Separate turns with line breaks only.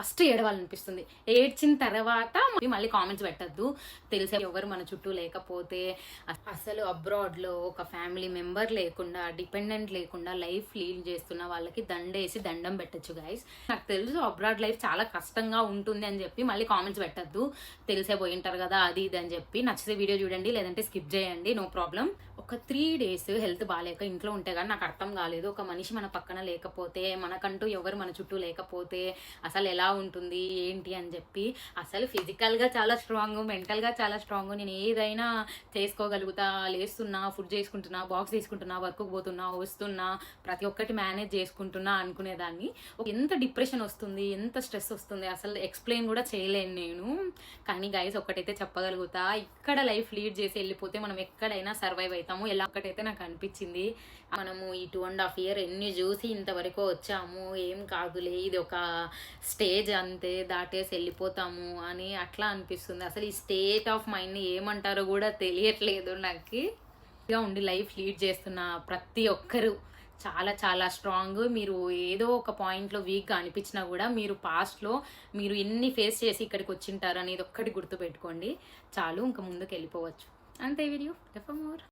First ఏడవాలనిపిస్తుంది. ఏడ్చిన తర్వాత మళ్ళీ కామెంట్స్ పెట్టద్దు. తెలిసే ఎవరు మన చుట్టూ లేకపోతే, అసలు అబ్రాడ్లో ఒక ఫ్యామిలీ మెంబర్ లేకుండా, డిపెండెంట్ లేకుండా లైఫ్ లీడ్ చేస్తున్న వాళ్ళకి దండేసి దండం పెట్టచ్చు గైస్. నాకు తెలుసు అబ్రాడ్ లైఫ్ చాలా కష్టంగా ఉంటుంది అని చెప్పి మళ్ళీ కామెంట్స్ పెట్టద్దు. తెలిసే పోయింటారు కదా అది ఇది అని చెప్పి. నచ్చితే వీడియో చూడండి, లేదంటే స్కిప్ చేయండి, నో ప్రాబ్లం. ఒక 3 days హెల్త్ బాగాలేక ఇంట్లో ఉంటే కానీ నాకు అర్థం కాలేదు. ఒక మనిషి మన పక్కన లేకపోతే, మనకంటూ ఎవరు మన చుట్టూ లేకపోతే అసలు ఎలా ఉంటుంది ఏంటి అని చెప్పి. అసలు ఫిజికల్గా చాలా స్ట్రాంగ్, మెంటల్గా చాలా స్ట్రాంగ్. నేను ఏదైనా చేసుకోగలుగుతా, లేస్తున్నా, ఫుడ్ చేసుకుంటున్నా, బాక్స్ తీసుకుంటున్నా, వర్క్కి పోతున్నా, వస్తున్నా, ప్రతి ఒక్కటి మేనేజ్ చేసుకుంటున్నా అనుకునేదాన్ని. ఎంత డిప్రెషన్ వస్తుంది, ఎంత స్ట్రెస్ వస్తుంది అసలు ఎక్స్ప్లెయిన్ కూడా చేయలేను నేను. కానీ గైస్ ఒక్కటైతే చెప్పగలుగుతా, ఇక్కడ లైఫ్ లీడ్ చేసి వెళ్ళిపోతే మనం ఎక్కడైనా సర్వైవ్ అవుతాము. ఎలా ఒక్కటైతే నాకు అనిపించింది, మనము ఈ 2.5 years ఎన్ని చూసి ఇంతవరకు వచ్చాము, ఏం కాదులే, ఇది ఒక స్టేజ్ అంతే, దాటేసి వెళ్ళిపోతాము అని అట్లా అనిపిస్తుంది. అసలు ఈ స్టేట్ ఆఫ్ మైండ్ని ఏమంటారో కూడా తెలియట్లేదు నాకు. ఉండి లైఫ్ లీడ్ చేస్తున్న ప్రతి ఒక్కరు చాలా చాలా స్ట్రాంగ్. మీరు ఏదో ఒక పాయింట్లో వీక్గా అనిపించినా కూడా మీరు పాస్ట్లో మీరు ఎన్ని ఫేస్ చేసి ఇక్కడికి వచ్చింటారు అనేది ఒక్కటి గుర్తుపెట్టుకోండి చాలు. ఇంకా ముందుకు వెళ్ళిపోవచ్చు అంతే. Video for more.